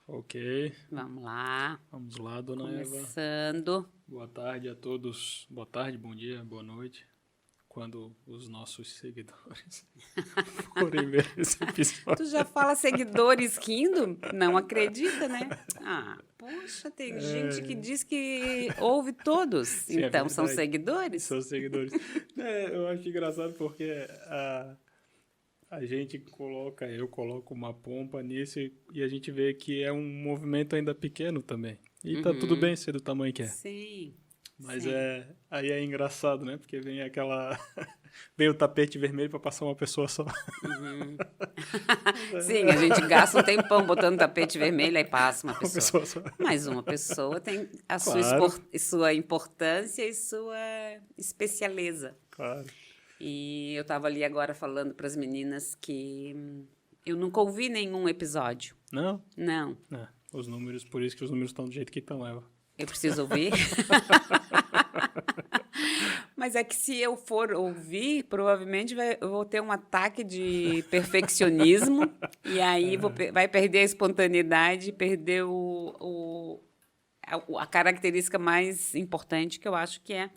Ok, Vamos lá. vamos lá, dona Eva. Começando. Boa tarde a todos. Boa tarde, bom dia, boa noite. Quando os nossos seguidores forem ver esse episódio. Tu já fala seguidores rindo? Não acredita, né? Poxa, tem gente que diz que ouve todos. Sim, é Então, são verdade. seguidores? São seguidores. Eu acho engraçado porque a gente coloca, eu coloco uma pompa nisso e a gente vê que é um movimento ainda pequeno também. E tá tudo bem ser do tamanho que é. Sim. Mas sim. aí é engraçado, né? Porque vem aquela... vem o tapete vermelho para passar uma pessoa só. Sim, a gente gasta um tempão botando tapete vermelho, aí passa uma Uma pessoa. pessoa só. Mas uma pessoa tem a Claro. sua importância e sua especialeza. Claro. E eu estava ali agora falando para as meninas que eu nunca ouvi nenhum episódio. Não? Não. Os números, por isso que os números estão do jeito que estão, Eva. Eu preciso ouvir. Mas é que se eu for ouvir, provavelmente eu vou ter um ataque de perfeccionismo e aí vai perder a espontaneidade, perder a característica mais importante, que eu acho que é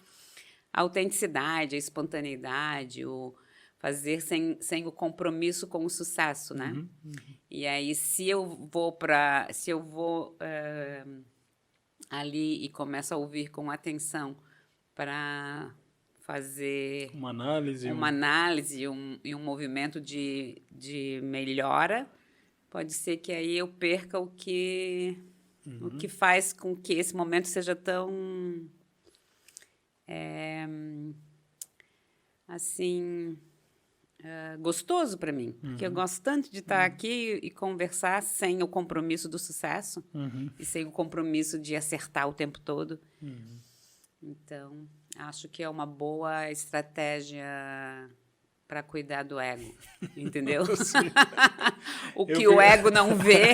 a autenticidade, a espontaneidade, o fazer sem o compromisso com o sucesso, né? E aí, se eu vou ali e começo a ouvir com atenção para fazer Uma análise. e um movimento de melhora, pode ser que aí eu perca o que faz com que esse momento seja tão assim gostoso para mim, porque eu gosto tanto de estar aqui e conversar sem o compromisso do sucesso e sem o compromisso de acertar o tempo todo. Então, acho que é uma boa estratégia para cuidar do ego, entendeu? O que o ego não vê,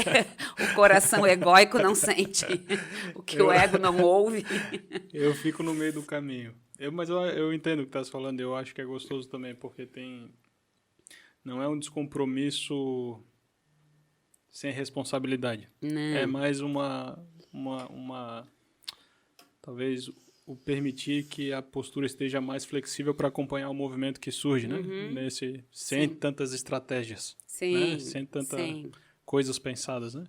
o coração egóico não sente. O que o ego não ouve. Eu fico no meio do caminho. Mas eu entendo o que estás falando. Eu acho que é gostoso também, porque não é um descompromisso sem responsabilidade. Não. É mais talvez o permitir que a postura esteja mais flexível para acompanhar o movimento que surge, né? Sem tantas estratégias, Sim, né? Sem tantas coisas pensadas, né?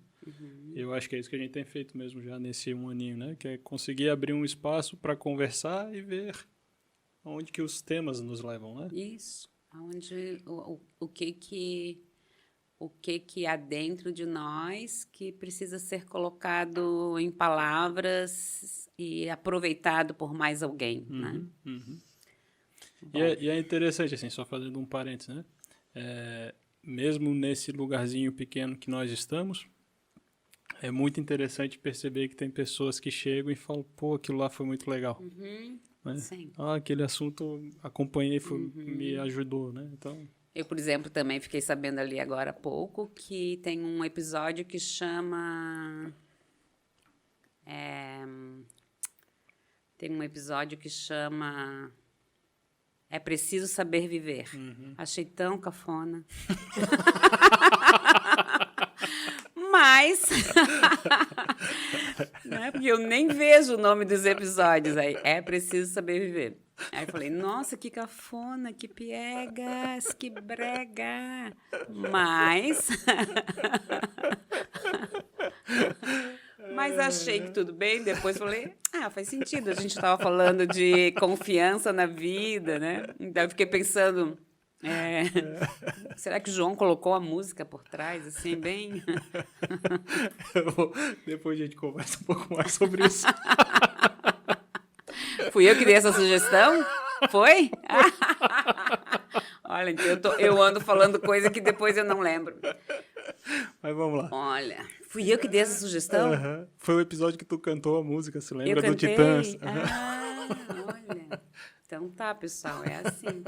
Eu acho que é isso que a gente tem feito mesmo já nesse 1 aninho, né? Que é conseguir abrir um espaço para conversar e ver onde que os temas nos levam, né? Isso. Onde, o que há dentro de nós que precisa ser colocado em palavras e aproveitado por mais alguém, né? E é interessante, assim, só fazendo um parênteses, né? Mesmo nesse lugarzinho pequeno que nós estamos, é muito interessante perceber que tem pessoas que chegam e falam, pô, aquilo lá foi muito legal. Né? Sim. Aquele assunto acompanhei, me ajudou, né? Então... Eu, por exemplo, também fiquei sabendo ali agora há pouco que tem um episódio que chama... tem um episódio que chama... É Preciso Saber Viver. Achei tão cafona. Mas... né? Porque eu nem vejo o nome dos episódios aí. É Preciso Saber Viver. Aí eu falei, nossa, que cafona, que piegas, que brega. Mas... Mas achei que tudo bem. Depois falei, faz sentido. A gente estava falando de confiança na vida, né? Então eu fiquei pensando... será que o João colocou a música por trás, assim, bem... Depois a gente conversa um pouco mais sobre isso. Fui eu que dei essa sugestão? Foi? Olha, então eu ando falando coisa que depois eu não lembro. Mas vamos lá. Olha, fui eu que dei essa sugestão? Foi o episódio que tu cantou a música, se lembra? Eu cantei? Do Titãs. Olha. Então tá, pessoal, é assim.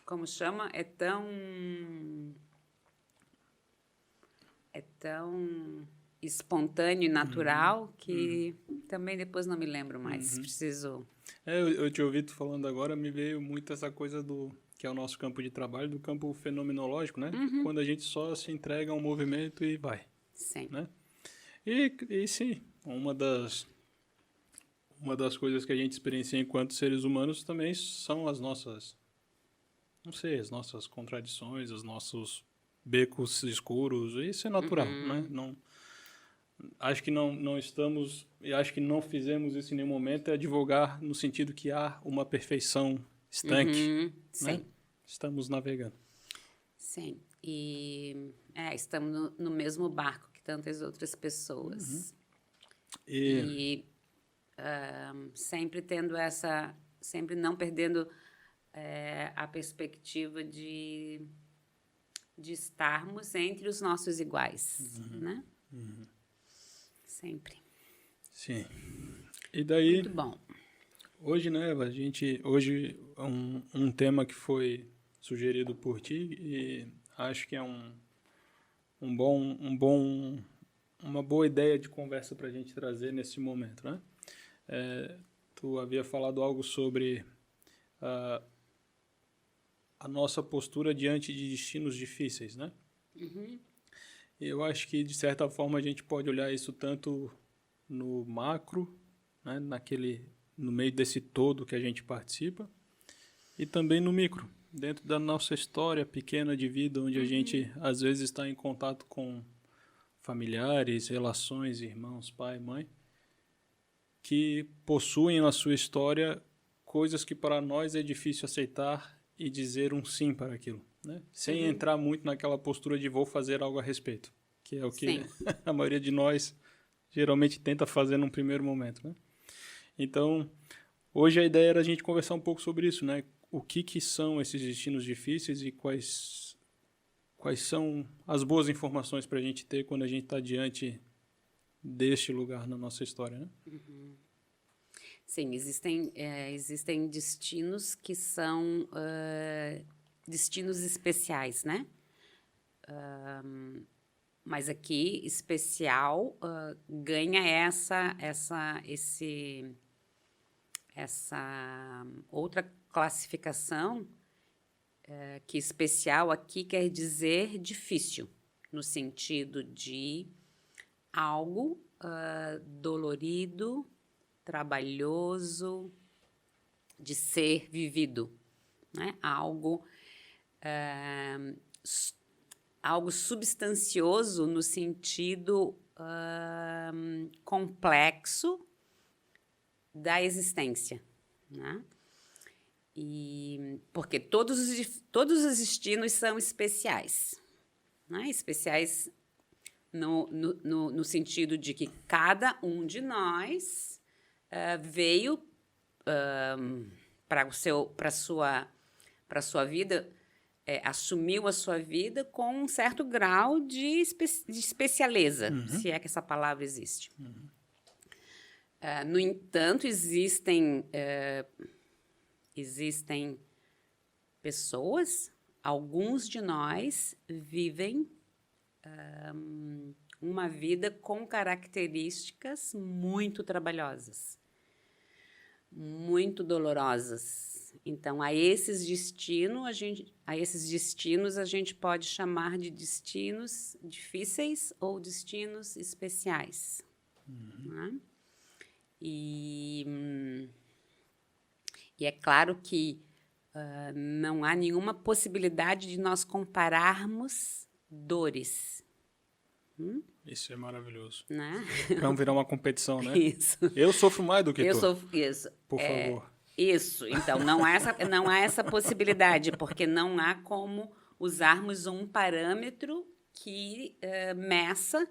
Como chama? É tão espontâneo e natural que também depois não me lembro mais. Preciso... Eu te ouvi tu falando agora, me veio muito essa coisa que é o nosso campo de trabalho, do campo fenomenológico, né? Quando a gente só se entrega a um movimento e vai. Sim. Né? E sim, uma das coisas que a gente experiencia enquanto seres humanos também são as nossas, não sei, as nossas contradições, os nossos becos escuros. Isso é natural, né? Não, acho que não estamos, e acho que não fizemos isso em nenhum momento, é advogar no sentido que há uma perfeição estanque. Né? Sim. Estamos navegando. Sim. E estamos no mesmo barco que tantas outras pessoas. E sempre tendo sempre não perdendo a perspectiva de estarmos entre os nossos iguais, né? Sempre. Sim. E daí... Muito bom. Hoje, né, hoje um tema que foi sugerido por ti e acho que é uma boa ideia de conversa para a gente trazer nesse momento, né? Tu havia falado algo sobre a nossa postura diante de destinos difíceis, né? E eu acho que, de certa forma, a gente pode olhar isso tanto no macro, né, no meio desse todo que a gente participa, e também no micro, dentro da nossa história pequena de vida, onde a gente, às vezes, está em contato com familiares, relações, irmãos, pai, mãe, que possuem na sua história coisas que para nós é difícil aceitar e dizer um sim para aquilo, né? Sem entrar muito naquela postura de vou fazer algo a respeito, que é o que a maioria de nós geralmente tenta fazer num primeiro momento, né? Então, hoje a ideia era a gente conversar um pouco sobre isso, né? O que são esses destinos difíceis e quais são as boas informações para a gente ter quando a gente está diante deste lugar na nossa história, né? Sim, existem destinos que são destinos especiais, né? Mas aqui, especial, ganha essa outra classificação, que especial aqui quer dizer difícil, no sentido de algo dolorido, trabalhoso, de ser vivido, né? Algo substancioso no sentido complexo da existência, né? E porque todos os destinos são especiais, né? Especiais no sentido de que cada um de nós veio para a sua vida, assumiu a sua vida com um certo grau de especialeza, se é que essa palavra existe. No entanto, existem pessoas, alguns de nós vivem uma vida com características muito trabalhosas, muito dolorosas. Então, a esses destinos a gente pode chamar de destinos difíceis ou destinos especiais. Né? E é claro que não há nenhuma possibilidade de nós compararmos dores. Isso é maravilhoso. Né? Vamos virar uma competição, né? Isso. Eu sofro mais do que tu. Eu sofro isso. Por favor. Isso. Então, não há essa possibilidade, porque não há como usarmos um parâmetro que meça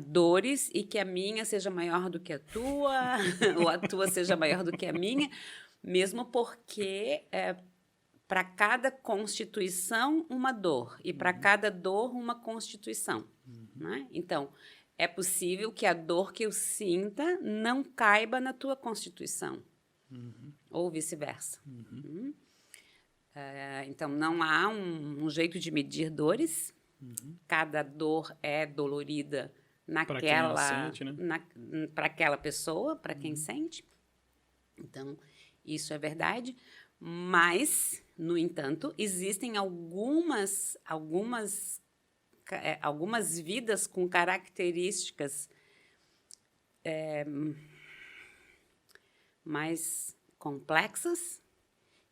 dores e que a minha seja maior do que a tua, ou a tua seja maior do que a minha, mesmo porque para cada constituição uma dor e para cada dor uma constituição. Né? Então, é possível que a dor que eu sinta não caiba na tua constituição, ou vice-versa. Então, não há um jeito de medir dores. Cada dor é dolorida para aquela pessoa, para quem sente. Então, isso é verdade. Mas, no entanto, existem algumas vidas com características mais complexas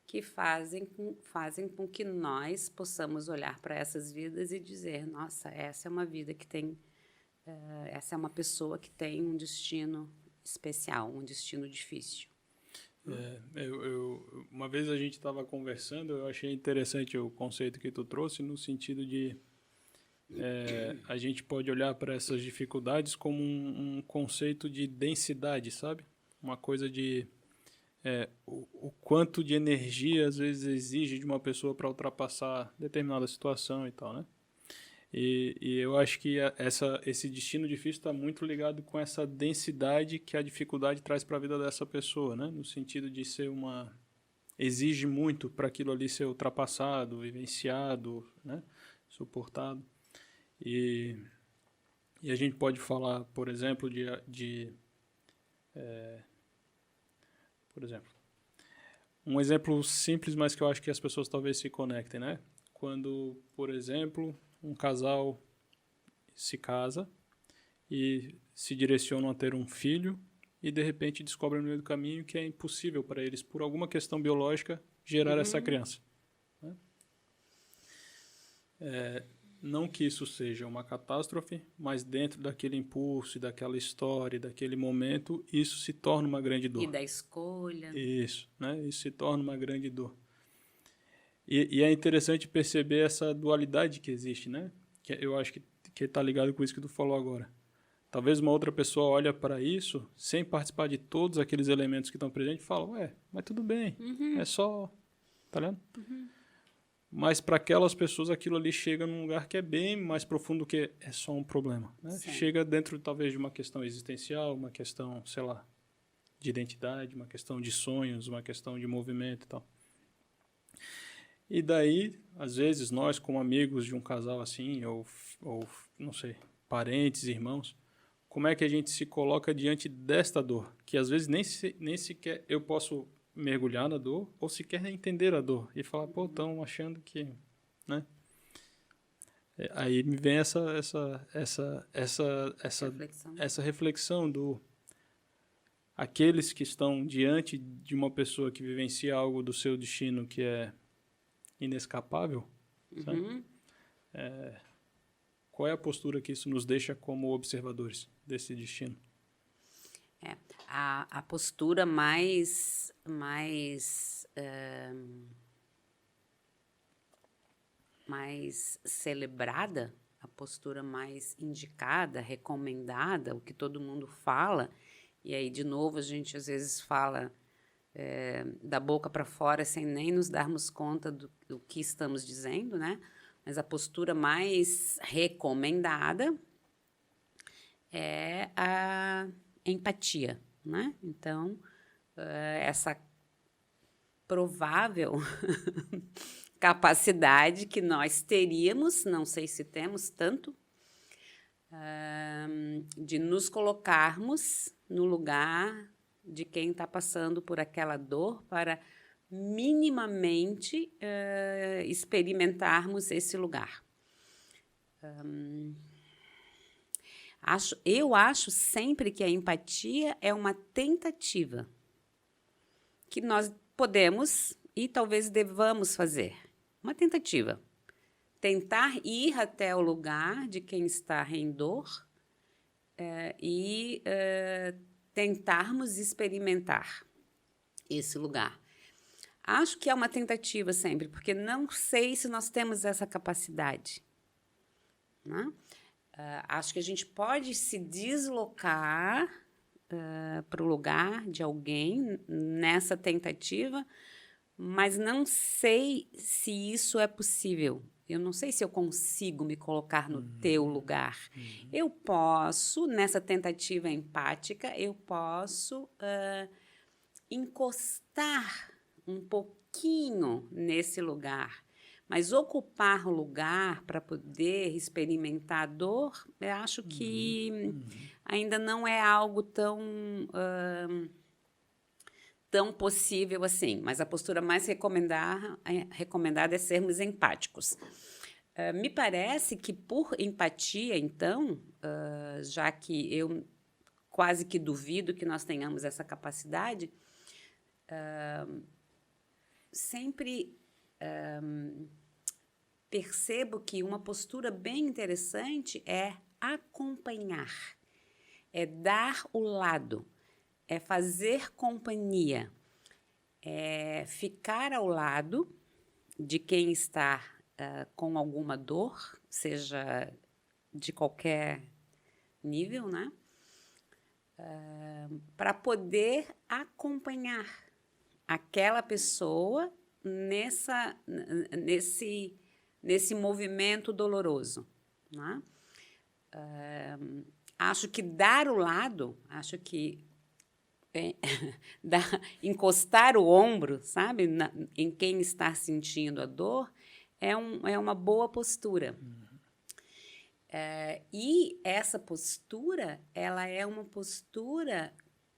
que fazem com que nós possamos olhar para essas vidas e dizer, nossa, essa é uma vida que tem, essa é uma pessoa que tem um destino especial, um destino difícil. Uma vez a gente estava conversando, eu achei interessante o conceito que tu trouxe, no sentido de a gente pode olhar para essas dificuldades como um conceito de densidade, sabe? Uma coisa de o quanto de energia às vezes exige de uma pessoa para ultrapassar determinada situação e tal, né? E eu acho que esse destino difícil está muito ligado com essa densidade que a dificuldade traz para a vida dessa pessoa, né? No sentido de ser exige muito para aquilo ali ser ultrapassado, vivenciado, né? Suportado. E a gente pode falar, por exemplo, por exemplo, um exemplo simples, mas que eu acho que as pessoas talvez se conectem, né? Quando, por exemplo, um casal se casa e se direcionam a ter um filho e, de repente, descobrem no meio do caminho que é impossível para eles, por alguma questão biológica, gerar essa criança. Né? Não que isso seja uma catástrofe, mas dentro daquele impulso, daquela história, daquele momento, isso se torna uma grande dor. E da escolha. Isso, né? Isso se torna uma grande dor. E é interessante perceber essa dualidade que existe, né? Que eu acho que está ligado com isso que tu falou agora. Talvez uma outra pessoa olha para isso, sem participar de todos aqueles elementos que estão presentes, e fala, mas tudo bem, é só... Tá ligado? Mas para aquelas pessoas aquilo ali chega num lugar que é bem mais profundo do que é só um problema. Né? Chega dentro talvez de uma questão existencial, uma questão, sei lá, de identidade, uma questão de sonhos, uma questão de movimento e tal. E daí, às vezes, nós como amigos de um casal assim, ou não sei, parentes, irmãos, como é que a gente se coloca diante desta dor? Que às vezes nem sequer eu posso mergulhar na dor, ou sequer entender a dor. E falar, estão achando que... Né? Aí me vem essa reflexão do... Aqueles que estão diante de uma pessoa que vivencia algo do seu destino que é inescapável, sabe? Qual é a postura que isso nos deixa como observadores desse destino? A postura mais celebrada, a postura mais indicada, recomendada, o que todo mundo fala, e aí, de novo, a gente às vezes fala da boca para fora sem nem nos darmos conta do que estamos dizendo, né? Mas a postura mais recomendada é a empatia, né? Então, essa provável capacidade que nós teríamos, não sei se temos tanto, de nos colocarmos no lugar de quem está passando por aquela dor para minimamente experimentarmos esse lugar. Eu acho sempre que a empatia é uma tentativa que nós podemos e talvez devamos fazer. Uma tentativa. Tentar ir até o lugar de quem está em dor e tentarmos experimentar esse lugar. Acho que é uma tentativa sempre, porque não sei se nós temos essa capacidade. Né? Acho que a gente pode se deslocar para o lugar de alguém nessa tentativa, mas não sei se isso é possível. Eu não sei se eu consigo me colocar no teu lugar. Eu posso, nessa tentativa empática, eu posso encostar um pouquinho nesse lugar. Mas ocupar o lugar para poder experimentar a dor, eu acho que ainda não é algo tão tão possível assim, mas a postura mais recomendada é sermos empáticos. Me parece que por empatia, então, já que eu quase que duvido que nós tenhamos essa capacidade, sempre percebo que uma postura bem interessante é acompanhar, é dar o lado, é fazer companhia, é ficar ao lado de quem está com alguma dor, seja de qualquer nível, né? Para poder acompanhar aquela pessoa nesse movimento doloroso, né? Acho que dar o lado, acho que encostar o ombro, sabe, em quem está sentindo a dor, é uma boa postura. E essa postura, ela é uma postura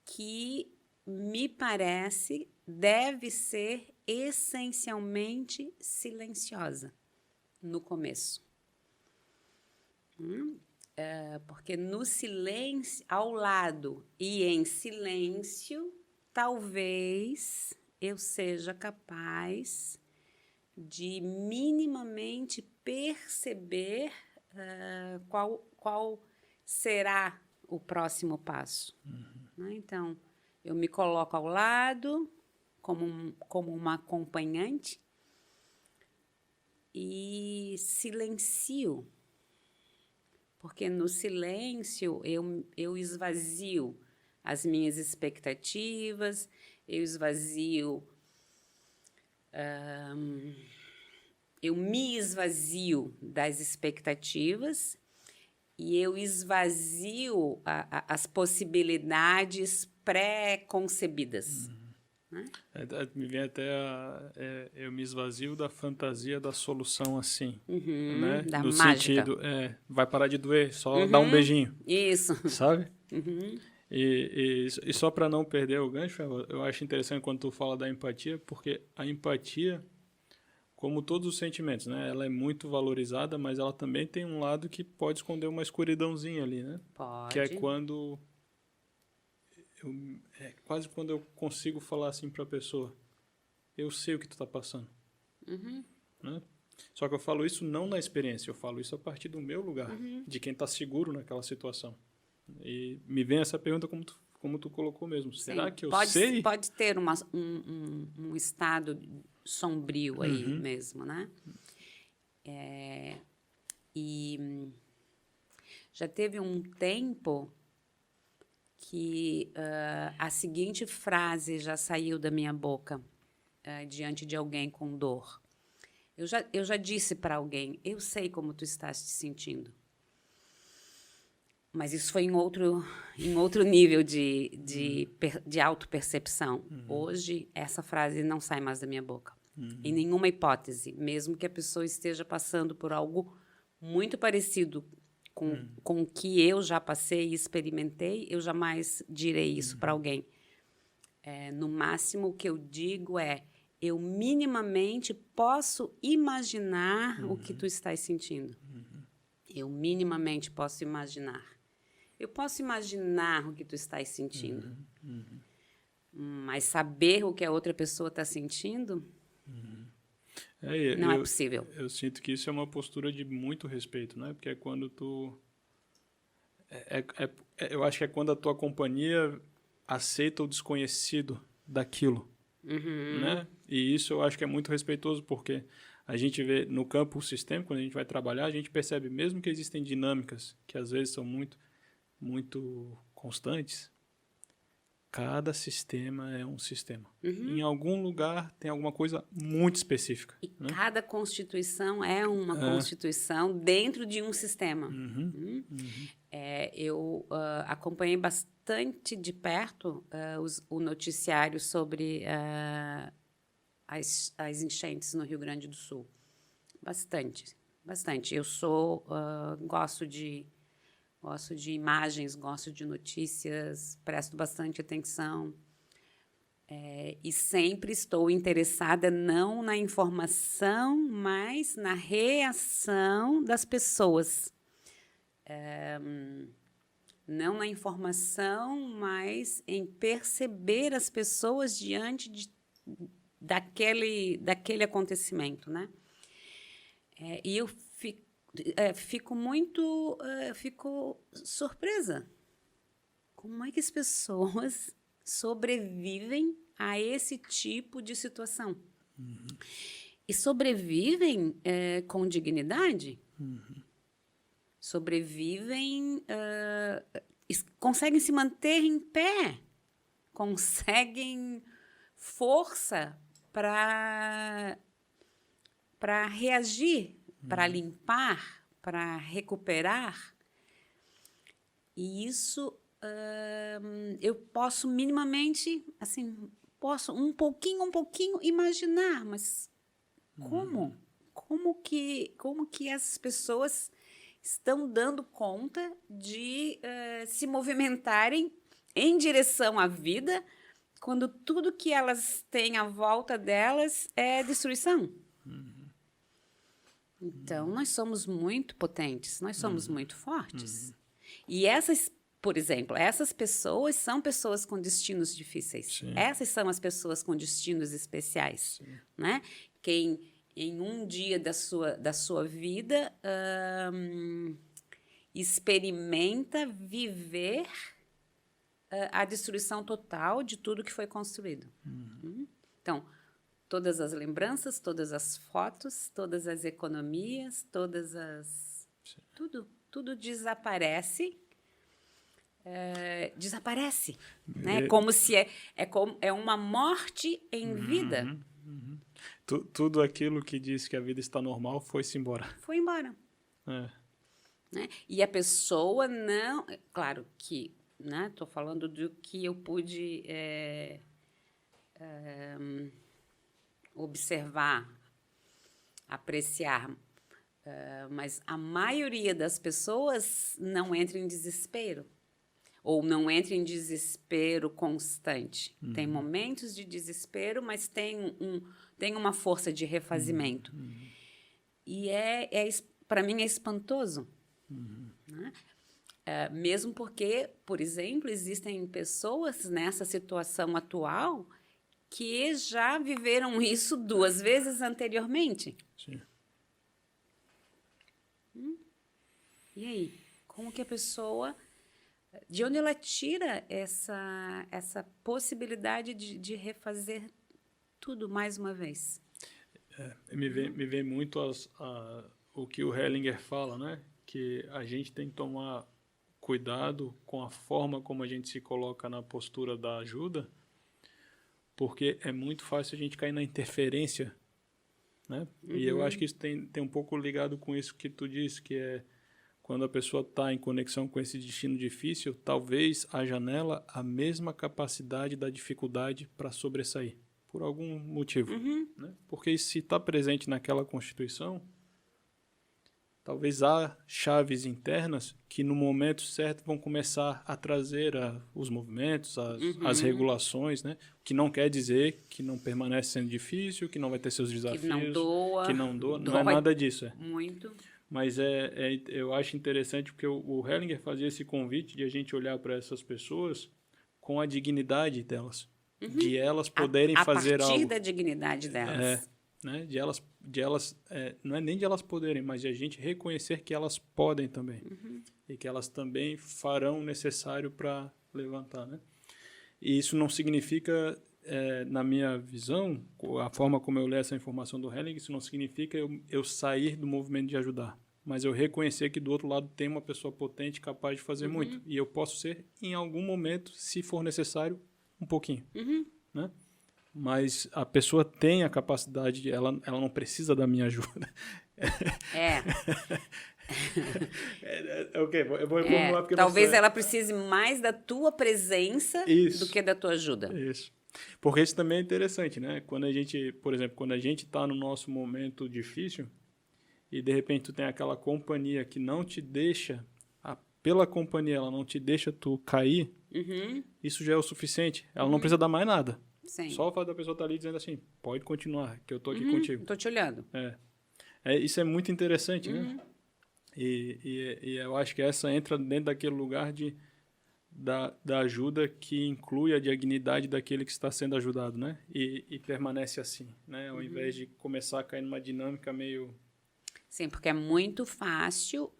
que me parece deve ser essencialmente silenciosa no começo. Porque no silêncio, ao lado e em silêncio, talvez eu seja capaz de minimamente perceber qual será o próximo passo. Né? Então, eu me coloco ao lado como uma acompanhante e silencio. Porque no silêncio eu esvazio as minhas expectativas, eu me esvazio das expectativas e eu esvazio as possibilidades pré-concebidas. Né? Me vem até eu me esvazio da fantasia da solução assim, né? Da No mágica. sentido, vai parar de doer, só dar um beijinho. Isso. Sabe? E só para não perder o gancho, eu acho interessante quando tu fala da empatia, porque a empatia, como todos os sentimentos, né? Ela é muito valorizada, mas ela também tem um lado que pode esconder uma escuridãozinha ali, né? Pode. Que é quando... quase quando eu consigo falar assim para a pessoa, eu sei o que tu tá passando. Né? Só que eu falo isso não na experiência, eu falo isso a partir do meu lugar, de quem tá seguro naquela situação. E me vem essa pergunta como tu colocou mesmo. Sim. Será que eu pode, sei? Pode ter um estado sombrio aí mesmo, né? E já teve um tempo que a seguinte frase já saiu da minha boca diante de alguém com dor. Eu já disse para alguém, eu sei como tu estás te sentindo. Mas isso foi em outro nível de autopercepção. Hoje, essa frase não sai mais da minha boca. Em nenhuma hipótese. Mesmo que a pessoa esteja passando por algo muito parecido com o que eu já passei e experimentei, eu jamais direi isso para alguém. No máximo, o que eu digo é, eu minimamente posso imaginar o que tu estás sentindo. Eu minimamente posso imaginar. Eu posso imaginar o que tu estás sentindo. Mas saber o que a outra pessoa está sentindo não é possível. Eu sinto que isso é uma postura de muito respeito, né? Porque é quando tu... eu acho que é quando a tua companhia aceita o desconhecido daquilo, né? E isso eu acho que é muito respeitoso, porque a gente vê no campo sistêmico, quando a gente vai trabalhar, a gente percebe mesmo que existem dinâmicas que às vezes são muito constantes, cada sistema é um sistema. Em algum lugar tem alguma coisa muito específica. E né? cada constituição é uma constituição dentro de um sistema. Eu acompanhei bastante de perto o noticiário sobre as enchentes no Rio Grande do Sul. Bastante. Eu gosto de imagens, gosto de notícias, presto bastante atenção. E sempre estou interessada não na informação, mas na reação das pessoas. Não na informação, mas em perceber as pessoas diante daquele acontecimento, né? E eu fico surpresa. Como é que as pessoas sobrevivem a esse tipo de situação? E sobrevivem com dignidade? Sobrevivem, conseguem se manter em pé, conseguem força para reagir, para limpar, para recuperar. E isso eu posso minimamente, assim, posso um pouquinho imaginar, mas como? Como que essas pessoas estão dando conta de se movimentarem em direção à vida quando tudo que elas têm à volta delas é destruição? Então, nós somos muito potentes, nós somos muito fortes. E por exemplo, essas pessoas são pessoas com destinos difíceis. Sim. Essas são as pessoas com destinos especiais, né? Quem em um dia da sua vida experimenta viver a destruição total de tudo que foi construído. Então, todas as lembranças, todas as fotos, todas as economias, tudo desaparece. Né? Como se é uma morte em vida. Tudo aquilo que diz que a vida está normal foi-se embora. Foi embora. Né? E a pessoa não... Claro que, né, estou falando do que eu pude observar, apreciar, mas a maioria das pessoas não entra em desespero. Ou não entra em desespero constante. Tem momentos de desespero, mas tem uma força de refazimento. E para mim é espantoso. Né? Mesmo porque, por exemplo, existem pessoas nessa situação atual que já viveram isso 2 vezes anteriormente. Sim. E aí? Como que a pessoa... De onde ela tira essa possibilidade de refazer tudo mais uma vez? Me vem muito o que o Hellinger fala, né? Que a gente tem que tomar cuidado com a forma como a gente se coloca na postura da ajuda, porque é muito fácil a gente cair na interferência, né? E eu acho que isso tem um pouco ligado com isso que tu disse, que é quando a pessoa está em conexão com esse destino difícil, talvez haja nela a mesma capacidade da dificuldade para sobressair, por algum motivo. Né? Porque se está presente naquela constituição, talvez há chaves internas que no momento certo vão começar a trazer os movimentos, as regulações, né? Que não quer dizer que não permanece sendo difícil, que não vai ter seus desafios, que não doa, não é nada disso. Muito. Mas eu acho interessante porque o Hellinger fazia esse convite de a gente olhar para essas pessoas com a dignidade delas, de elas poderem fazer algo. A partir da dignidade delas. Né? De elas não é nem de elas poderem, mas de a gente reconhecer que elas podem também. E que elas também farão o necessário para levantar. Né? E isso não significa... na minha visão, a forma como eu leio essa informação do Hellinger, isso não significa eu sair do movimento de ajudar, mas eu reconhecer que do outro lado tem uma pessoa potente capaz de fazer muito. E eu posso ser, em algum momento, se for necessário, um pouquinho. Né? Mas a pessoa tem a capacidade, ela não precisa da minha ajuda. Ok, eu vou reformular porque talvez ela precise mais da tua presença do que da tua ajuda. Isso. Porque isso também é interessante, né? Quando a gente, por exemplo, quando a gente está no nosso momento difícil e de repente tu tem aquela companhia que não te deixa, pela companhia ela não te deixa tu cair, isso já é o suficiente. Ela não precisa dar mais nada. Sim. Só o fato da pessoa estar ali dizendo assim, pode continuar, que eu estou aqui contigo. Estou te olhando. Isso é muito interessante, né? E eu acho que essa entra dentro daquele lugar da ajuda que inclui a dignidade daquele que está sendo ajudado, né? E permanece assim, né? Ao invés de começar a cair numa dinâmica meio... Sim, porque é muito fácil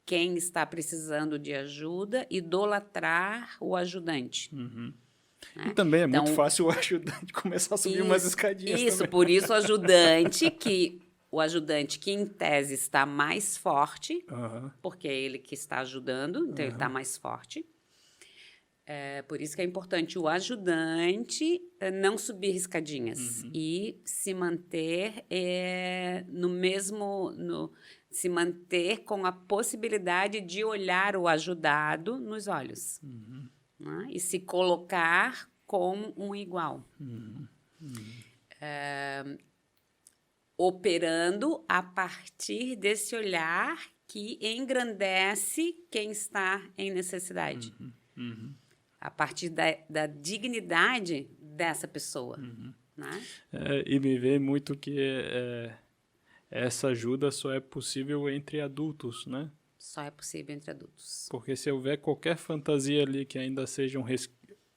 quem está precisando de ajuda idolatrar o ajudante. Né? Né? E também é então, muito fácil o ajudante começar a subir umas escadinhas também. Por isso o ajudante que em tese está mais forte, porque é ele que está ajudando, então ele está mais forte. Por isso que é importante o ajudante não subir escadinhas e se manter se manter com a possibilidade de olhar o ajudado nos olhos, né? E se colocar como um igual, operando a partir desse olhar que engrandece quem está em necessidade. A partir da dignidade dessa pessoa. Né? E me vê muito que essa ajuda só é possível entre adultos, né? Só é possível entre adultos. Porque se houver qualquer fantasia ali que ainda seja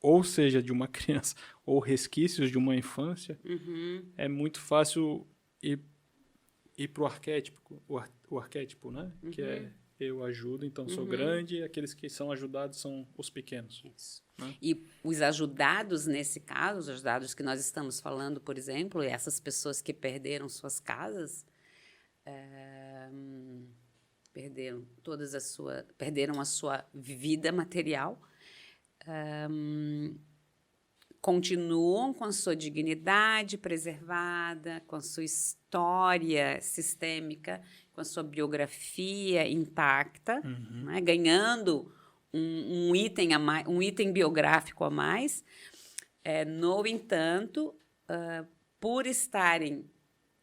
ou seja de uma criança ou resquícios de uma infância, é muito fácil ir para o arquétipo, né? Que é eu ajudo, então sou grande, e aqueles que são ajudados são os pequenos. Isso. Né? E os ajudados, nesse caso, os ajudados que nós estamos falando, por exemplo, essas pessoas que perderam suas casas, perderam a sua vida material, continuam com a sua dignidade preservada, com a sua história sistêmica, com a sua biografia intacta, né, ganhando um item biográfico a mais. No entanto, por estarem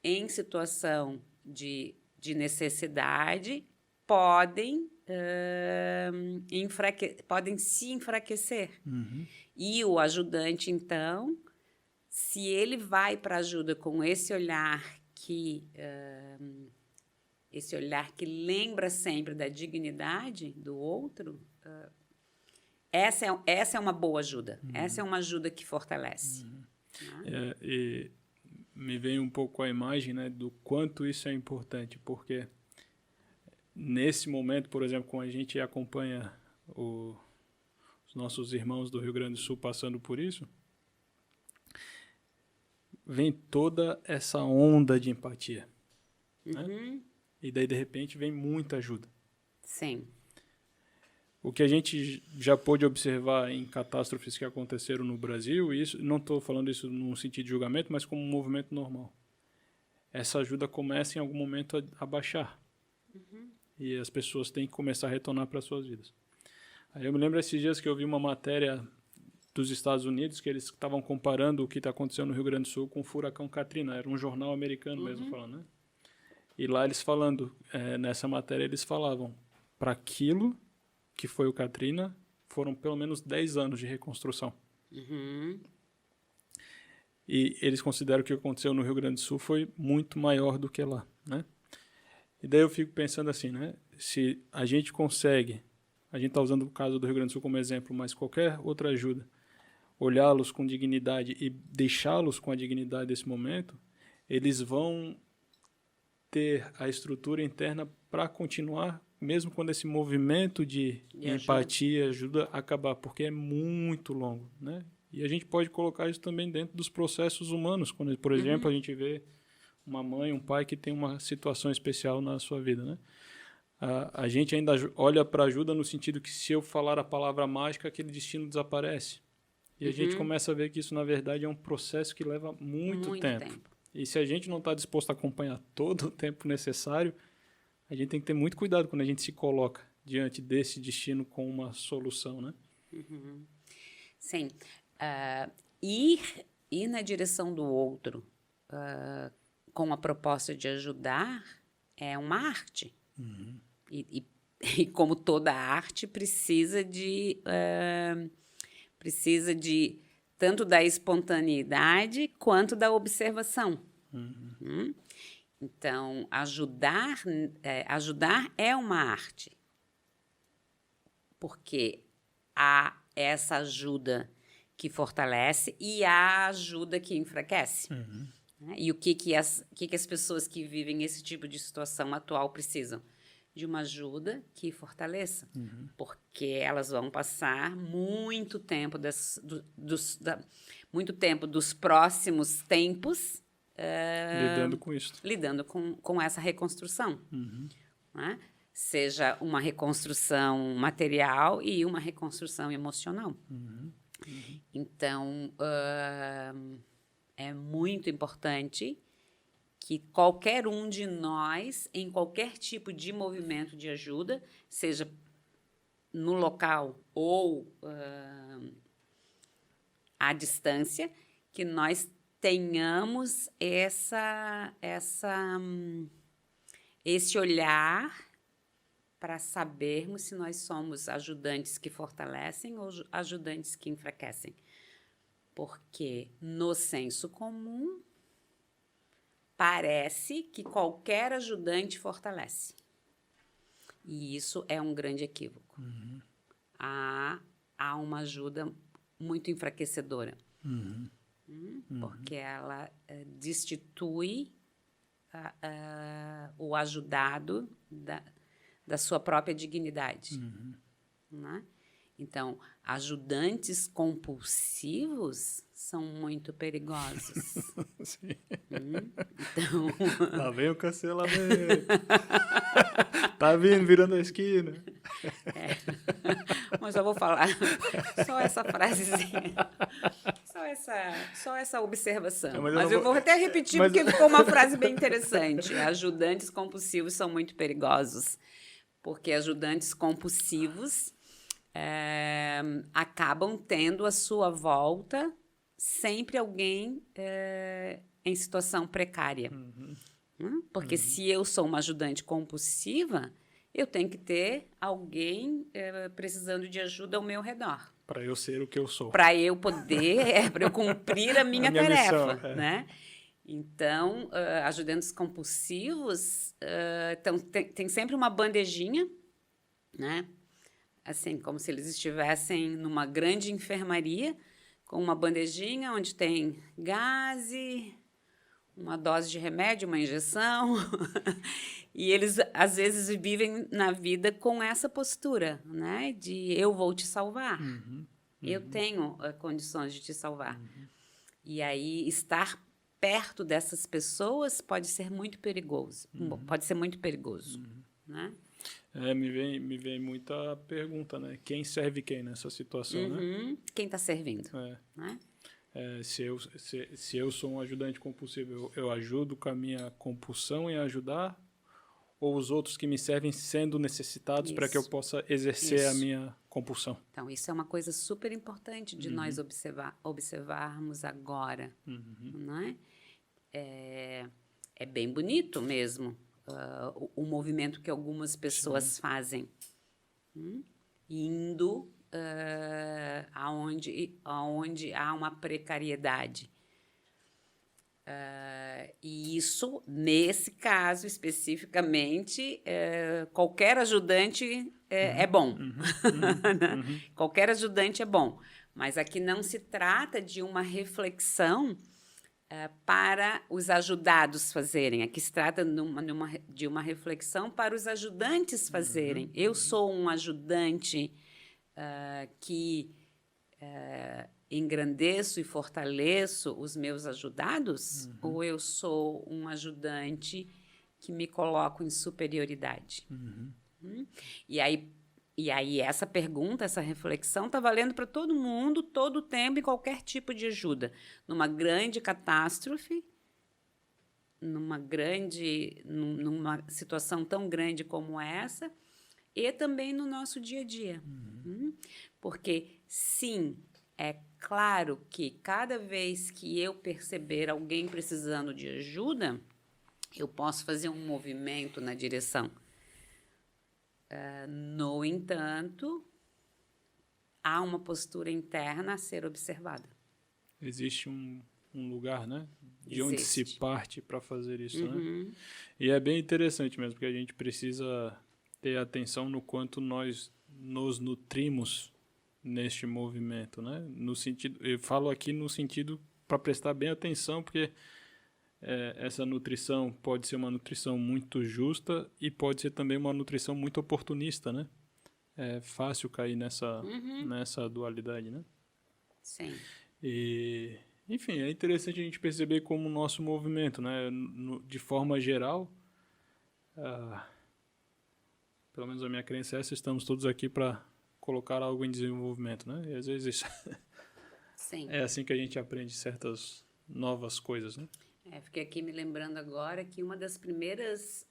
em situação de necessidade, podem se enfraquecer. E o ajudante, então, se ele vai para a ajuda com esse olhar que lembra sempre da dignidade do outro, essa é uma boa ajuda. Essa é uma ajuda que fortalece. Né? E me vem um pouco a imagem, né, do quanto isso é importante, porque nesse momento, por exemplo, quando a gente acompanha os nossos irmãos do Rio Grande do Sul passando por isso, vem toda essa onda de empatia. Né? E daí, de repente, vem muita ajuda. Sim. O que a gente já pôde observar em catástrofes que aconteceram no Brasil, e isso, não estou falando isso num sentido de julgamento, mas como um movimento normal. Essa ajuda começa em algum momento a baixar. E as pessoas têm que começar a retornar para as suas vidas. Aí eu me lembro esses dias que eu vi uma matéria dos Estados Unidos, que eles estavam comparando o que está acontecendo no Rio Grande do Sul com o furacão Katrina. Era um jornal americano mesmo falando, né? E lá eles falando, nessa matéria eles falavam, para aquilo que foi o Katrina, foram pelo menos 10 anos de reconstrução. E eles consideram que o que aconteceu no Rio Grande do Sul foi muito maior do que lá, né? E daí eu fico pensando assim, né? Se a gente consegue, a gente está usando o caso do Rio Grande do Sul como exemplo, mas qualquer outra ajuda, olhá-los com dignidade e deixá-los com a dignidade desse momento, eles vão ter a estrutura interna para continuar, mesmo quando esse movimento de empatia, ajuda a acabar, porque é muito longo, né? E a gente pode colocar isso também dentro dos processos humanos, quando, por exemplo, a gente vê uma mãe, um pai que tem uma situação especial na sua vida, né? A gente ainda olha para ajuda no sentido que se eu falar a palavra mágica, aquele destino desaparece. E a gente começa a ver que isso, na verdade, é um processo que leva muito tempo. E se a gente não está disposto a acompanhar todo o tempo necessário, a gente tem que ter muito cuidado quando a gente se coloca diante desse destino com uma solução, né? Sim. Ir na direção do outro com a proposta de ajudar é uma arte. E como toda arte, precisa de tanto da espontaneidade quanto da observação. Então, ajudar é uma arte, porque há essa ajuda que fortalece e há ajuda que enfraquece. Né? E o que as pessoas que vivem esse tipo de situação atual precisam? De uma ajuda que fortaleça, porque elas vão passar muito tempo dos próximos tempos lidando com isso. Lidando com essa reconstrução. Né? Seja uma reconstrução material e uma reconstrução emocional. Então, é muito importante que qualquer um de nós, em qualquer tipo de movimento de ajuda, seja no local ou à distância, que nós tenhamos esse olhar para sabermos se nós somos ajudantes que fortalecem ou ajudantes que enfraquecem. Porque no senso comum, parece que qualquer ajudante fortalece. E isso é um grande equívoco. Há uma ajuda muito enfraquecedora. Porque ela destitui o ajudado da sua própria dignidade. Né? Então, ajudantes compulsivos são muito perigosos. Sim. Então... Lá vem o cancelamento. Tá vindo, virando a esquina. Mas eu vou falar só essa frasezinha. Só essa observação. Mas eu vou até repetir porque ficou uma frase bem interessante. Ajudantes compulsivos são muito perigosos. Porque ajudantes compulsivos acabam tendo à sua volta sempre alguém em situação precária. Porque se eu sou uma ajudante compulsiva, eu tenho que ter alguém precisando de ajuda ao meu redor. Para eu ser o que eu sou. Para eu poder, para eu cumprir a minha tarefa. Missão, né? Então, ajudantes compulsivos tem sempre uma bandejinha, né? Assim, como se eles estivessem numa grande enfermaria, com uma bandejinha onde tem gase, uma dose de remédio, uma injeção. E eles, às vezes, vivem na vida com essa postura, né? De eu vou te salvar. Eu tenho condições de te salvar. E aí, estar perto dessas pessoas pode ser muito perigoso. Pode ser muito perigoso, né? Me vem muita pergunta, né? Quem serve quem nessa situação, né? Quem está servindo, né? Se eu sou um ajudante compulsivo, eu ajudo com a minha compulsão em ajudar? Ou os outros que me servem sendo necessitados para que eu possa exercer a minha compulsão? Então, isso é uma coisa super importante de nós observarmos agora. Né? É bem bonito mesmo o movimento que algumas pessoas fazem. Indo aonde há uma precariedade. E isso, nesse caso especificamente, qualquer ajudante é bom. Qualquer ajudante é bom. Mas aqui não se trata de uma reflexão para os ajudados fazerem. Aqui se trata de uma reflexão para os ajudantes fazerem. Eu sou um ajudante que engrandeço e fortaleço os meus ajudados, ou eu sou um ajudante que me coloco em superioridade? E aí essa pergunta, essa reflexão está valendo para todo mundo, todo o tempo, em qualquer tipo de ajuda. Numa grande catástrofe, numa situação tão grande como essa, e também no nosso dia a dia. Porque, sim, é claro que cada vez que eu perceber alguém precisando de ajuda, eu posso fazer um movimento na direção. No entanto, há uma postura interna a ser observada. existe um lugar, né? De onde se parte para fazer isso, Uhum. né? E é bem interessante mesmo, porque a gente precisa ter atenção no quanto nós nos nutrimos neste movimento, né? No sentido, eu falo aqui no sentido para prestar bem atenção, porque essa nutrição pode ser uma nutrição muito justa e pode ser também uma nutrição muito oportunista, né? É fácil cair nessa dualidade, né? Sim. E, enfim, é interessante a gente perceber como o nosso movimento, né? De forma geral, pelo menos a minha crença é essa, estamos todos aqui para colocar algo em desenvolvimento, né? E às vezes Sim. é assim que a gente aprende certas novas coisas, né? Fiquei aqui me lembrando agora que uma das primeiras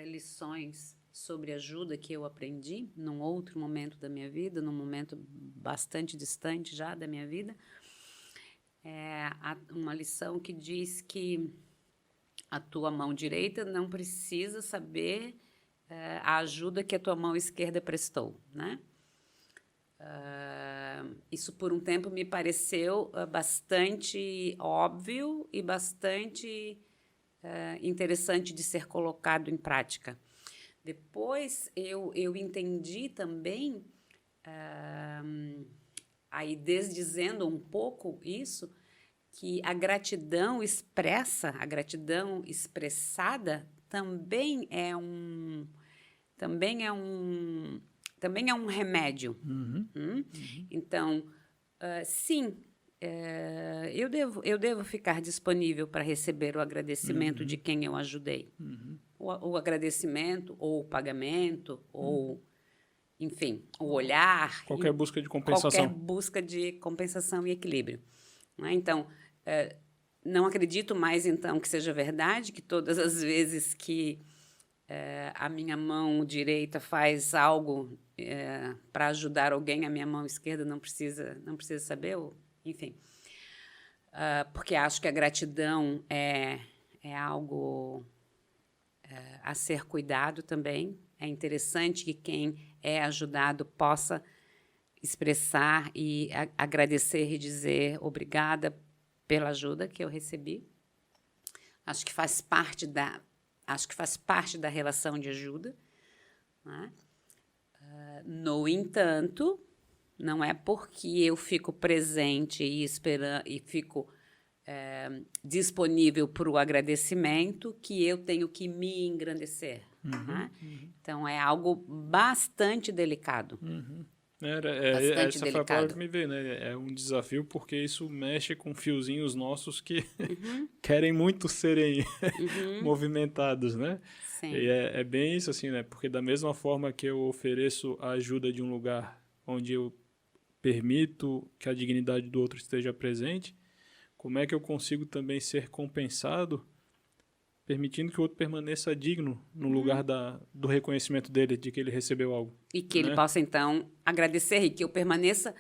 lições sobre ajuda que eu aprendi num outro momento da minha vida, num momento bastante distante já da minha vida, é uma lição que diz que a tua mão direita não precisa saber a ajuda que a tua mão esquerda prestou, né? Isso por um tempo me pareceu bastante óbvio e bastante interessante de ser colocado em prática. Depois eu entendi também, aí desdizendo um pouco isso, que a gratidão expressada também é um remédio. Então, sim, eu devo ficar disponível para receber o agradecimento de quem eu ajudei. O agradecimento, ou o pagamento, ou, enfim, o olhar. Qualquer busca de compensação. Qualquer busca de compensação e equilíbrio. Né? Então, não acredito mais, então, que seja verdade que todas as vezes que a minha mão direita faz algo para ajudar alguém, a minha mão esquerda não precisa saber, enfim. Porque acho que a gratidão é algo a ser cuidado também. É interessante que quem é ajudado possa expressar e agradecer e dizer obrigada pela ajuda que eu recebi. Acho que faz parte da relação de ajuda. Né? No entanto, não é porque eu fico presente e fico disponível para o agradecimento que eu tenho que me engrandecer. Né? Então, é algo bastante delicado. Essa foi a palavra que me veio, né? É um desafio porque isso mexe com fiozinhos nossos que querem muito serem movimentados, né? Sim. E é bem isso, assim, né? Porque da mesma forma que eu ofereço a ajuda de um lugar onde eu permito que a dignidade do outro esteja presente, como é que eu consigo também ser compensado permitindo que o outro permaneça digno no lugar do reconhecimento dele, de que ele recebeu algo. E que ele possa, então, agradecer e que eu permaneça,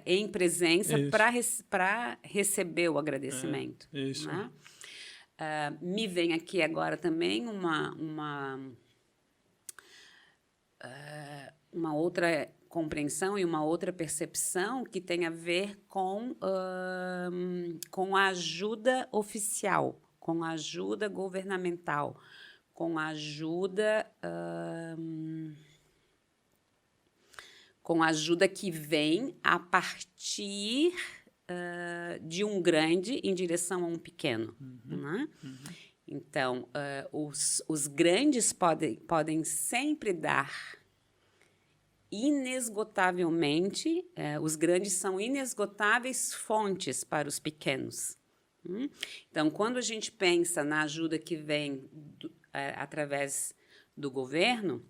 em presença para receber o agradecimento. Isso. Né? Me vem aqui agora também uma outra compreensão e uma outra percepção que tem a ver com a ajuda oficial, com a ajuda governamental, com a ajuda que vem a partir de um grande em direção a um pequeno. Né? Então, os grandes podem sempre dar inesgotavelmente, os grandes são inesgotáveis fontes para os pequenos. Então, quando a gente pensa na ajuda que vem através do governo,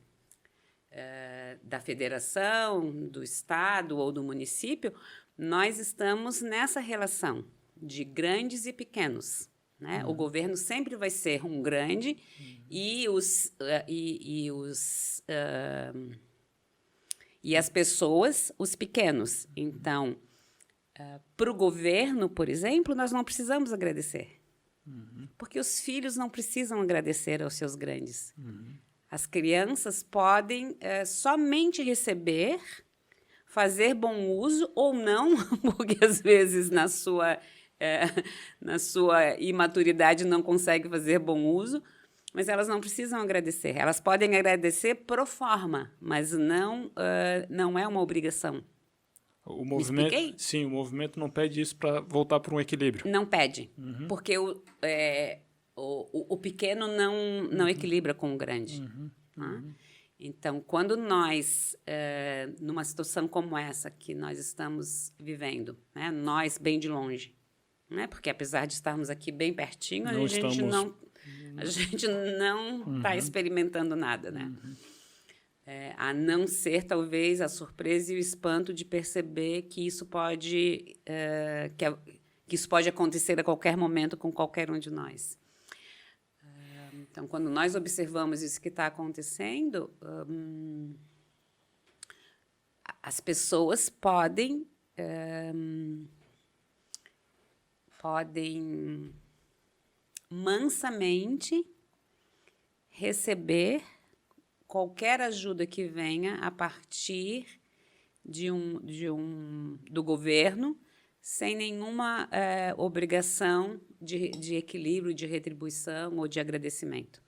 da federação, do estado ou do município, nós estamos nessa relação de grandes e pequenos. Né? O governo sempre vai ser um grande e as pessoas, os pequenos. Então, para o governo, por exemplo, nós não precisamos agradecer. Porque os filhos não precisam agradecer aos seus grandes. As crianças podem somente receber fazer bom uso ou não, porque às vezes na sua imaturidade não consegue fazer bom uso, mas elas não precisam agradecer. Elas podem agradecer pro forma, mas não é uma obrigação. O movimento, expliquei? Sim, o movimento não pede isso para voltar para um equilíbrio. Não pede, porque o pequeno não equilibra com o grande. Tá? Então, quando nós, numa situação como essa que nós estamos vivendo, né, nós bem de longe, né, porque apesar de estarmos aqui bem pertinho, a gente não está experimentando nada, né? A não ser, talvez, a surpresa e o espanto de perceber que isso pode, que isso pode acontecer a qualquer momento com qualquer um de nós. Então, quando nós observamos isso que está acontecendo, as pessoas podem mansamente receber qualquer ajuda que venha a partir do governo, sem nenhuma obrigação de equilíbrio, de retribuição ou de agradecimento.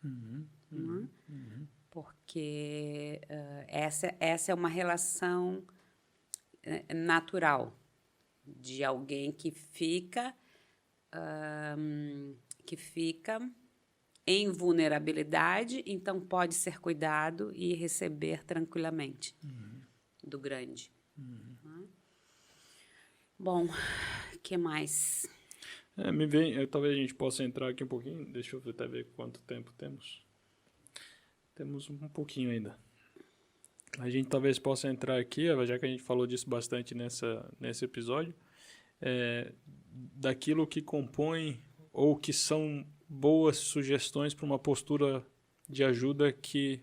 Porque essa é uma relação natural de alguém que fica em vulnerabilidade, então pode ser cuidado e receber tranquilamente do grande. Bom, o que mais? Talvez a gente possa entrar aqui um pouquinho. Deixa eu até ver quanto tempo temos. Temos um pouquinho ainda. A gente talvez possa entrar aqui, já que a gente falou disso bastante nesse episódio, daquilo que compõe ou que são boas sugestões para uma postura de ajuda que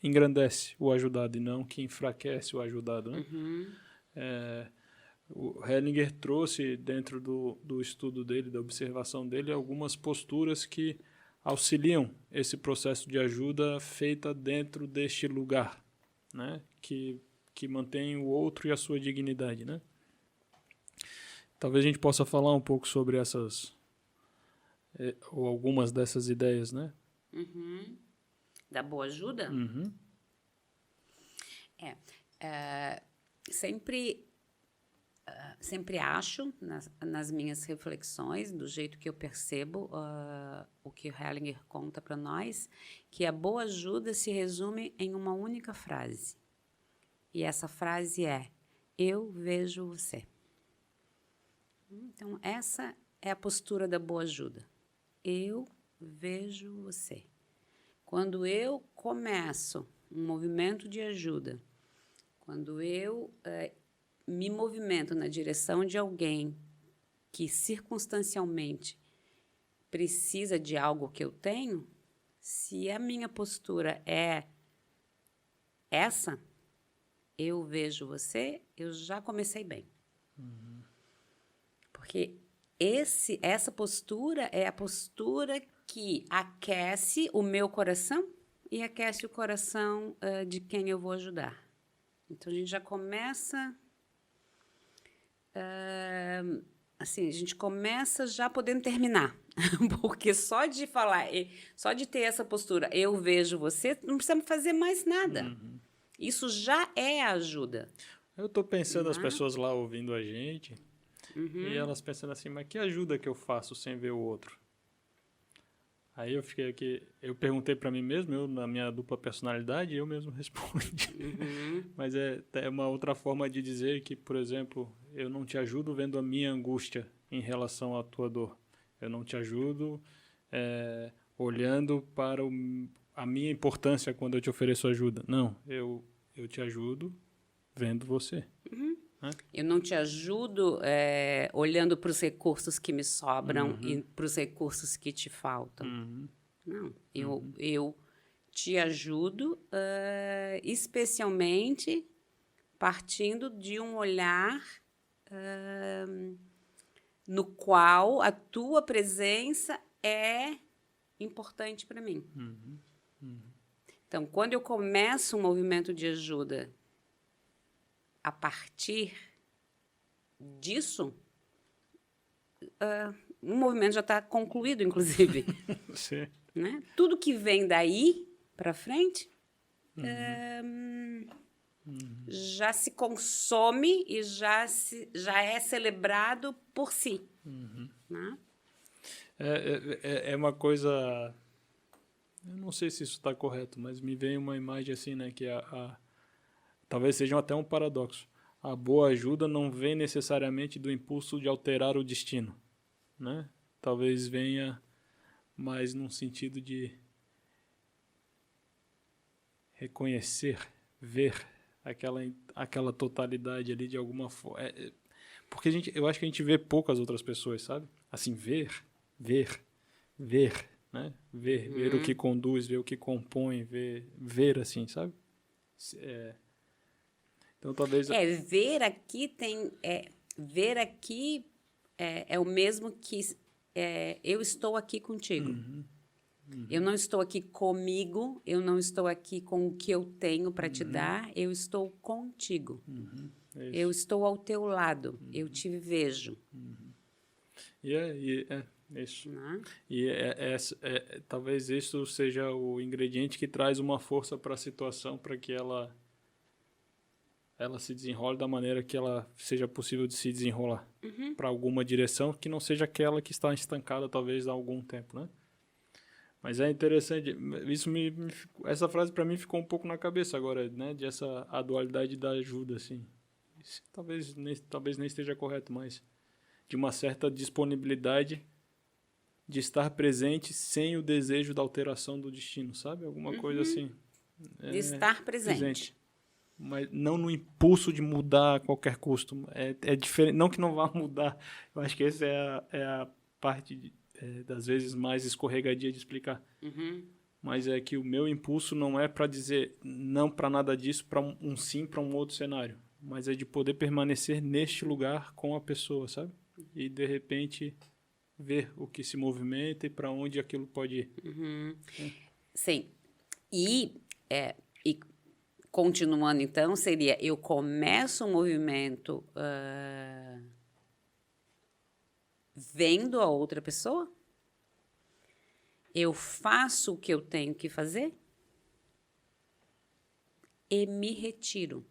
engrandece o ajudado e não que enfraquece o ajudado, né? O Hellinger trouxe dentro do estudo dele, da observação dele, algumas posturas que auxiliam esse processo de ajuda feita dentro deste lugar, né? Que mantém o outro e a sua dignidade, né? Talvez a gente possa falar um pouco sobre essas ou algumas dessas ideias, né? Da boa ajuda? Sempre acho, nas minhas reflexões, do jeito que eu percebo o que o Hellinger conta para nós, que a boa ajuda se resume em uma única frase. E essa frase é: eu vejo você. Então, essa é a postura da boa ajuda. Eu vejo você. Quando eu começo um movimento de ajuda, quando eu me movimento na direção de alguém que circunstancialmente precisa de algo que eu tenho, se a minha postura é essa, eu vejo você, eu já comecei bem. Porque essa postura é a postura que aquece o meu coração e aquece o coração de quem eu vou ajudar. Então, a gente já começa... assim, a gente começa já podendo terminar. Porque só de falar, só de ter essa postura, eu vejo você, não precisa fazer mais nada. Isso já é ajuda. Eu estou pensando as pessoas lá ouvindo a gente... E elas pensando assim, mas que ajuda que eu faço sem ver o outro? Aí eu fiquei aqui, eu perguntei para mim mesmo, eu na minha dupla personalidade, eu mesmo respondi. Mas é uma outra forma de dizer que, por exemplo, eu não te ajudo vendo a minha angústia em relação à tua dor. Eu não te ajudo olhando para a minha importância quando eu te ofereço ajuda. Não, eu te ajudo vendo você. Eu não te ajudo olhando para os recursos que me sobram e para os recursos que te faltam. Não, eu te ajudo especialmente partindo de um olhar no qual a tua presença é importante para mim. Então, quando eu começo um movimento de ajuda a partir disso, o movimento já está concluído, inclusive. Sim. Né? Tudo que vem daí para frente já se consome e já é celebrado por si. Né? É uma coisa... Eu não sei se isso está correto, mas me vem uma imagem assim, né? Que talvez seja até um paradoxo. A boa ajuda não vem necessariamente do impulso de alterar o destino, né? Talvez venha mais num sentido de reconhecer, ver aquela totalidade ali de alguma forma. Porque eu acho que a gente vê poucas outras pessoas, sabe? Assim, ver, né? Ver o que conduz, ver o que compõe, ver assim, sabe? Então talvez... Ver aqui é o mesmo que eu estou aqui contigo. Eu não estou aqui comigo, eu não estou aqui com o que eu tenho para te dar, eu estou contigo. Eu estou ao teu lado, eu te vejo. Isso. Né? E talvez isso seja o ingrediente que traz uma força para a situação, para que ela se desenrole da maneira que ela seja possível de se desenrolar para alguma direção que não seja aquela que está estancada talvez há algum tempo, né? Mas é interessante, essa frase para mim ficou um pouco na cabeça agora, né? A dualidade da ajuda, assim. Isso, talvez nem esteja correto, mas de uma certa disponibilidade de estar presente sem o desejo da alteração do destino, sabe? Alguma coisa assim. De estar presente. Mas não no impulso de mudar a qualquer custo. É diferente, não que não vá mudar. Eu acho que essa é a parte, das vezes, mais escorregadia de explicar. Mas é que o meu impulso não é para dizer não para nada disso, para um sim para um outro cenário. Mas é de poder permanecer neste lugar com a pessoa, sabe? E, de repente, ver o que se movimenta e para onde aquilo pode ir. Sim. E continuando, então, seria: eu começo um movimento vendo a outra pessoa, eu faço o que eu tenho que fazer e me retiro.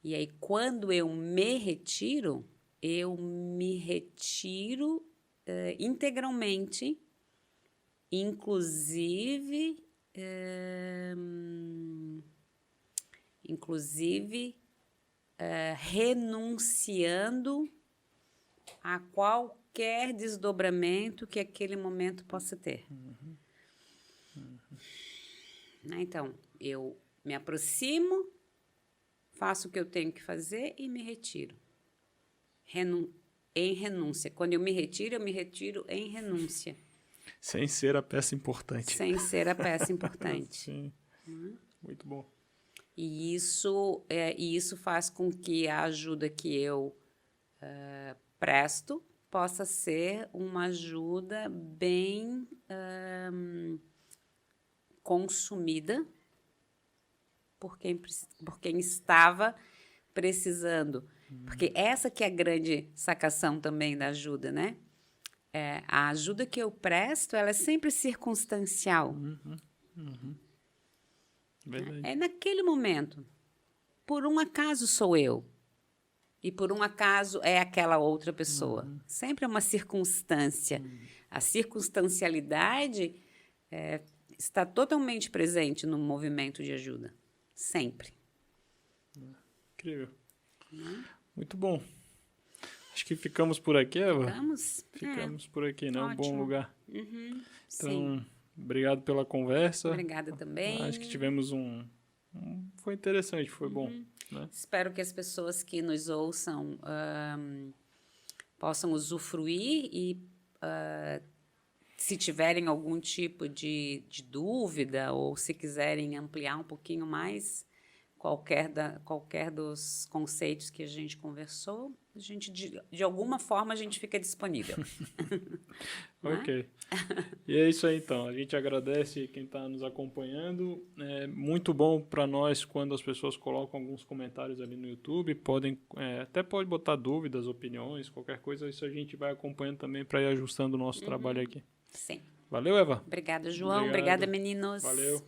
E aí, quando eu me retiro integralmente, inclusive renunciando a qualquer desdobramento que aquele momento possa ter. Né? Então, eu me aproximo, faço o que eu tenho que fazer e me retiro. Em renúncia. Quando eu me retiro em renúncia. Sem ser a peça importante. Sem ser a peça importante. Sim. Muito bom. E isso faz com que a ajuda que eu presto possa ser uma ajuda bem consumida por quem estava precisando. Porque essa que é a grande sacação também da ajuda, né? A ajuda que eu presto, ela é sempre circunstancial. Verdade. É naquele momento. Por um acaso sou eu. E por um acaso é aquela outra pessoa. Sempre é uma circunstância. A circunstancialidade está totalmente presente no movimento de ajuda. Sempre. Incrível. Muito bom. Acho que ficamos por aqui, Eva. Ficamos por aqui, né? Um bom lugar. Então, sim. Obrigado pela conversa. Obrigada também. Acho que tivemos foi interessante, foi bom. Né? Espero que as pessoas que nos ouçam possam usufruir e, se tiverem algum tipo de dúvida ou se quiserem ampliar um pouquinho mais, qualquer dos conceitos que a gente conversou, a gente, de alguma forma, a gente fica disponível. Ok. E é isso aí, então. A gente agradece quem está nos acompanhando. É muito bom para nós quando as pessoas colocam alguns comentários ali no YouTube. Até pode botar dúvidas, opiniões, qualquer coisa. Isso a gente vai acompanhando também para ir ajustando o nosso trabalho aqui. Sim. Valeu, Eva. Obrigada, João. Obrigada, meninos. Valeu.